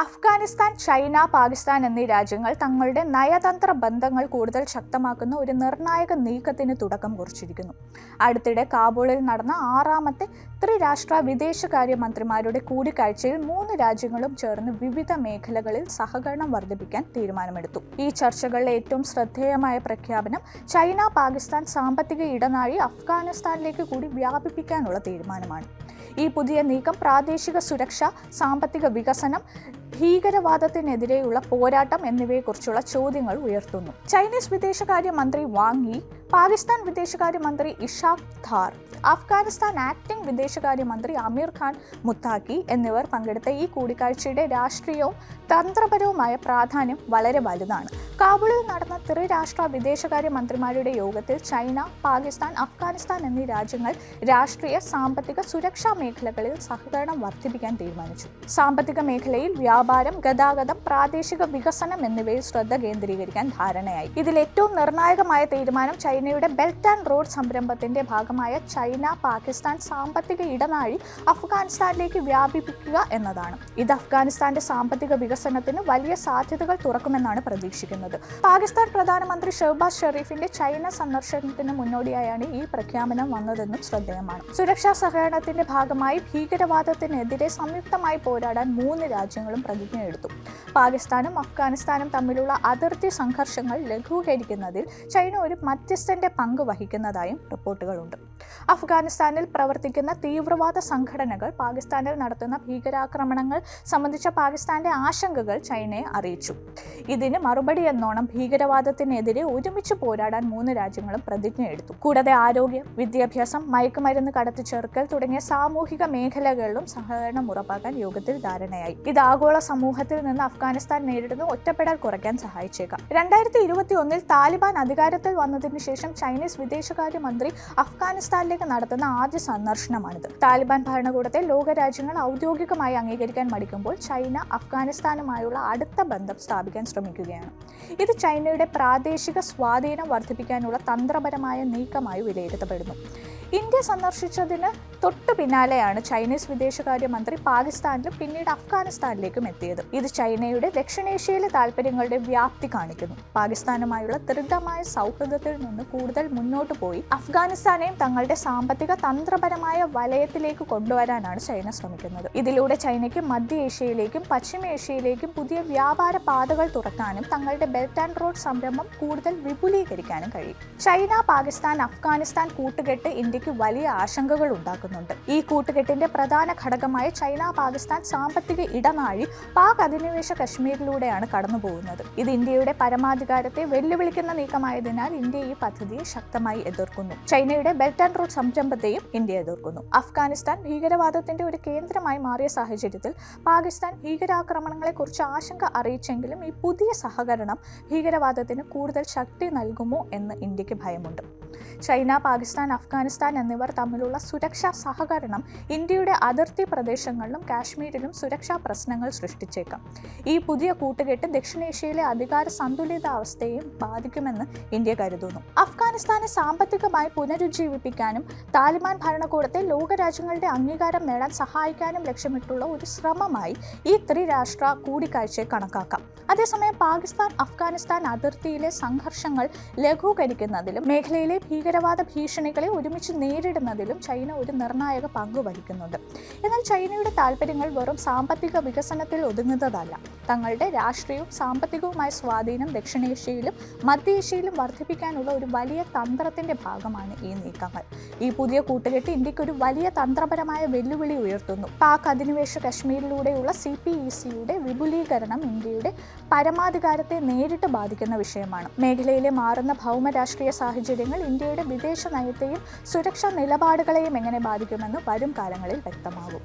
Afghanistan, China, Pakistan എന്നീ രാജ്യങ്ങൾ തങ്ങളുടെ നയതന്ത്ര ബന്ധങ്ങൾ കൂടുതൽ ശക്തമാക്കുന്ന ഒരു നിർണായക നീക്കത്തിന് തുടക്കം കുറിച്ചിരിക്കുന്നു. അടുത്തിടെ കാബൂളിൽ നടന്ന 6ാമത്തെ ത്രിരാഷ്ട്ര വിദേശകാര്യമന്ത്രിമാരുടെ കൂടിക്കാഴ്ചയിൽ 3 രാജ്യങ്ങളും ചേർന്ന് വിവിധ മേഖലകളിൽ സഹകരണം വർദ്ധിപ്പിക്കാൻ തീരുമാനമെടുത്തു. ഈ ചർച്ചകളിലെ ഏറ്റവും ശ്രദ്ധേയമായ പ്രഖ്യാപനം ചൈന പാകിസ്ഥാൻ സാമ്പത്തിക ഇടനാഴി അഫ്ഗാനിസ്ഥാനിലേക്ക് കൂടി വ്യാപിപ്പിക്കാനുള്ള തീരുമാനമാണ്. ഈ പുതിയ നീക്കം പ്രാദേശിക സുരക്ഷ, സാമ്പത്തിക വികസനം, ഭീകരവാദത്തിനെതിരെയുള്ള പോരാട്ടം എന്നിവയെക്കുറിച്ചുള്ള ചോദ്യങ്ങൾ ഉയർത്തുന്നു. ചൈനീസ് വിദേശകാര്യ മന്ത്രി വാങ് യി, പാകിസ്ഥാൻ വിദേശകാര്യ മന്ത്രി ഇഷാഖ് ധാർ, അഫ്ഗാനിസ്ഥാൻ ആക്ടിംഗ് വിദേശകാര്യ മന്ത്രി അമീർ ഖാൻ മുത്താഖി എന്നിവർ പങ്കെടുത്ത ഈ കൂടിക്കാഴ്ചയുടെ രാഷ്ട്രീയവും തന്ത്രപരവുമായ പ്രാധാന്യം വളരെ വലുതാണ്. കാബൂളിൽ നടന്ന ത്രിരാഷ്ട്ര വിദേശകാര്യ മന്ത്രിമാരുടെ യോഗത്തിൽ ചൈന, പാകിസ്ഥാൻ, അഫ്ഗാനിസ്ഥാൻ എന്നീ രാജ്യങ്ങൾ രാഷ്ട്രീയ, സാമ്പത്തിക, സുരക്ഷാ മേഖലകളിൽ സഹകരണം വർദ്ധിപ്പിക്കാൻ തീരുമാനിച്ചു. സാമ്പത്തിക മേഖലയിൽ വ്യാപാരം, ഗതാഗതം, പ്രാദേശിക വികസനം എന്നിവയിൽ ശ്രദ്ധ കേന്ദ്രീകരിക്കാൻ ധാരണയായി. ഇതിൽ ഏറ്റവും നിർണായകമായ തീരുമാനം ചൈനയുടെ ബെൽറ്റ് ആൻഡ് റോഡ് സംരംഭത്തിന്റെ ഭാഗമായ ചൈന പാകിസ്ഥാൻ സാമ്പത്തിക ഇടനാഴി അഫ്ഗാനിസ്ഥാനിലേക്ക് വ്യാപിപ്പിക്കുക എന്നതാണ്. ഇത് അഫ്ഗാനിസ്ഥാന്റെ സാമ്പത്തിക വികസനത്തിന് വലിയ സാധ്യതകൾ തുറക്കുമെന്നാണ് പ്രതീക്ഷിക്കുന്നത്. പാകിസ്ഥാൻ പ്രധാനമന്ത്രി ഷഹബാസ് ഷെരീഫിന്റെ ചൈന സന്ദർശനത്തിന് മുന്നോടിയായാണ് ഈ പ്രഖ്യാപനം വന്നതെന്നും ശ്രദ്ധേയമാണ്. സുരക്ഷാ സഹകരണത്തിന്റെ ഭാഗമായി ഭീകരവാദത്തിനെതിരെ സംയുക്തമായി പോരാടാൻ 3 രാജ്യങ്ങളും പ്രതിജ്ഞയെടുത്തു. പാകിസ്ഥാനും അഫ്ഗാനിസ്ഥാനും തമ്മിലുള്ള അതിർത്തി സംഘർഷങ്ങൾ ലഘൂകരിക്കുന്നതിൽ ചൈന ഒരു മധ്യസ്ഥന്റെ പങ്ക് വഹിക്കുന്നതായും റിപ്പോർട്ടുകളുണ്ട്. അഫ്ഗാനിസ്ഥാനിൽ പ്രവർത്തിക്കുന്ന തീവ്രവാദ സംഘടനകൾ പാകിസ്ഥാനിൽ നടത്തുന്ന ഭീകരാക്രമണങ്ങൾ സംബന്ധിച്ച പാകിസ്ഥാന്റെ ആശങ്കകൾ ചൈനയെ അറിയിച്ചു. ഇതിന് മറുപടിയെന്നോണം ഭീകരവാദത്തിനെതിരെ ഒരുമിച്ച് പോരാടാൻ 3 രാജ്യങ്ങളും പ്രതിജ്ഞയെടുത്തു. കൂടാതെ ആരോഗ്യം, വിദ്യാഭ്യാസം, മയക്കുമരുന്ന് കടത്തിച്ചേർക്കൽ തുടങ്ങിയ സാമൂഹിക മേഖലകളിലും സഹകരണം ഉറപ്പാക്കാൻ യോഗത്തിൽ ധാരണയായി. ഇത് ആഗോള സമൂഹത്തിൽ നിന്ന് അഫ്ഗാനിസ്ഥാൻ നേരിടുന്ന ഒറ്റപ്പെടൽ കുറയ്ക്കാൻ സഹായിച്ചേക്കാം. 2021 താലിബാൻ അധികാരത്തിൽ വന്നതിനു ശേഷം ചൈനീസ് വിദേശകാര്യ മന്ത്രി അഫ്ഗാനിസ്ഥാനിലേക്ക് നടത്തുന്ന ആദ്യ സന്ദർശനമാണിത്. താലിബാൻ ഭരണകൂടത്തെ ലോകരാജ്യങ്ങൾ ഔദ്യോഗികമായി അംഗീകരിക്കാൻ മടിക്കുമ്പോൾ ചൈന അഫ്ഗാനിസ്ഥാനുമായുള്ള അടുത്ത ബന്ധം സ്ഥാപിക്കാൻ ശ്രമിക്കുകയാണ്. ഇത് ചൈനയുടെ പ്രാദേശിക സ്വാധീനം വർദ്ധിപ്പിക്കാനുള്ള തന്ത്രപരമായ നീക്കമായി വിലയിരുത്തപ്പെടുന്നു. ഇന്ത്യ സന്ദർശിച്ചതിന് തൊട്ടു പിന്നാലെയാണ് ചൈനീസ് വിദേശകാര്യ മന്ത്രി പാകിസ്ഥാനിലും പിന്നീട് അഫ്ഗാനിസ്ഥാനിലേക്കും എത്തിയത്. ഇത് ചൈനയുടെ ദക്ഷിണേഷ്യയിലെ താൽപര്യങ്ങളുടെ വ്യാപ്തി കാണിക്കുന്നു. പാകിസ്ഥാനുമായുള്ള ദൃഢമായ സൗഹൃദത്തിൽ നിന്ന് കൂടുതൽ മുന്നോട്ട് പോയി അഫ്ഗാനിസ്ഥാനെയും തങ്ങളുടെ സാമ്പത്തിക തന്ത്രപരമായ വലയത്തിലേക്ക് കൊണ്ടുവരാനാണ് ചൈന ശ്രമിക്കുന്നത്. ഇതിലൂടെ ചൈനയ്ക്ക് മധ്യ ഏഷ്യയിലേക്കും പശ്ചിമേഷ്യയിലേക്കും പുതിയ വ്യാപാര പാതകൾ തുറക്കാനും തങ്ങളുടെ ബെൽറ്റ് ആൻഡ് റോഡ് സംരംഭം കൂടുതൽ വിപുലീകരിക്കാനും കഴിയും. ചൈന പാകിസ്ഥാൻ അഫ്ഗാനിസ്ഥാൻ കൂട്ടുകെട്ട് ഇന്ത്യക്ക് വലിയ ആശങ്കകൾ ഉണ്ടാക്കുന്നുണ്ട്. ഈ കൂട്ടുകെട്ടിന്റെ പ്രധാന ഘടകമായ ചൈന പാകിസ്ഥാൻ സാമ്പത്തിക ഇടനാഴി പാക് അധിനിവേശ കശ്മീരിലൂടെയാണ് കടന്നുപോകുന്നത്. ഇത് ഇന്ത്യയുടെ പരമാധികാരത്തെ വെല്ലുവിളിക്കുന്ന നീക്കമായതിനാൽ ഇന്ത്യ ഈ പദ്ധതിയെ ശക്തമായി എതിർക്കുന്നു. ചൈനയുടെ ബെൽറ്റ് ആൻഡ് റോഡ് സംരംഭത്തെയും ഇന്ത്യ എതിർക്കുന്നു. അഫ്ഗാനിസ്ഥാൻ ഭീകരവാദത്തിന്റെ ഒരു കേന്ദ്രമായി മാറിയ സാഹചര്യത്തിൽ പാകിസ്ഥാൻ ഭീകരാക്രമണങ്ങളെക്കുറിച്ച് ആശങ്ക അറിയിച്ചെങ്കിലും ഈ പുതിയ സഹകരണം ഭീകരവാദത്തിന് കൂടുതൽ ശക്തി നൽകുമോ എന്ന് ഇന്ത്യക്ക് ഭയമുണ്ട്. ചൈന, പാകിസ്ഥാൻ, അഫ്ഗാനിസ്ഥാൻ എന്നിവർ തമ്മിലുള്ള സുരക്ഷാ സഹകരണം ഇന്ത്യയുടെ അതിർത്തി പ്രദേശങ്ങളിലും കാശ്മീരിലും സുരക്ഷാ പ്രശ്നങ്ങൾ സൃഷ്ടിച്ചേക്കാം. ഈ പുതിയ കൂട്ടുകെട്ട് ദക്ഷിണേഷ്യയിലെ അധികാര സന്തുലിതാവസ്ഥയെയും ബാധിക്കുമെന്ന് ഇന്ത്യ കരുതുന്നു. അഫ്ഗാനിസ്ഥാനെ സാമ്പത്തികമായി പുനരുജ്ജീവിപ്പിക്കാനും താലിബാൻ ഭരണകൂടത്തെ ലോകരാജ്യങ്ങളുടെ അംഗീകാരം നേടാൻ സഹായിക്കാനും ലക്ഷ്യമിട്ടുള്ള ഒരു ശ്രമമായി ഈ ത്രിരാഷ്ട്ര കൂടിക്കാഴ്ചയെ കണക്കാക്കാം. അതേസമയം പാകിസ്ഥാൻ അഫ്ഗാനിസ്ഥാൻ അതിർത്തിയിലെ സംഘർഷങ്ങൾ ലഘൂകരിക്കുന്നതിലും മേഖലയിലെ ഭീകരവാദ ഭീഷണികളെ ഒരുമിച്ച് നേരിടുന്നതിലും ചൈന ഒരു നിർണായക പങ്ക് വഹിക്കുന്നുണ്ട്. എന്നാൽ ചൈനയുടെ താൽപ്പര്യങ്ങൾ വെറും സാമ്പത്തിക വികസനത്തിൽ ഒതുങ്ങുന്നതല്ല. തങ്ങളുടെ രാഷ്ട്രീയവും സാമ്പത്തികവുമായ സ്വാധീനം ദക്ഷിണേഷ്യയിലും മധ്യേഷ്യയിലും വർദ്ധിപ്പിക്കാനുള്ള ഒരു വലിയ തന്ത്രത്തിന്റെ ഭാഗമാണ് ഈ നീക്കങ്ങൾ. ഈ പുതിയ കൂട്ടുകെട്ട് ഇന്ത്യക്ക് ഒരു വലിയ തന്ത്രപരമായ വെല്ലുവിളി ഉയർത്തുന്നു. പാക് അധിനിവേശ കശ്മീരിലൂടെയുള്ള CPECയുടെ വിപുലീകരണം ഇന്ത്യയുടെ പരമാധികാരത്തെ നേരിട്ട് ബാധിക്കുന്ന വിഷയമാണ്. മേഖലയിലെ മാറുന്ന ഭൗമ രാഷ്ട്രീയ സാഹചര്യങ്ങൾ ഇന്ത്യയുടെ വിദേശ നയത്തെയും സുരക്ഷാ നിലപാടുകളെയും എങ്ങനെ ബാധിക്കുമെന്ന് വരും കാലങ്ങളിൽ വ്യക്തമാകും.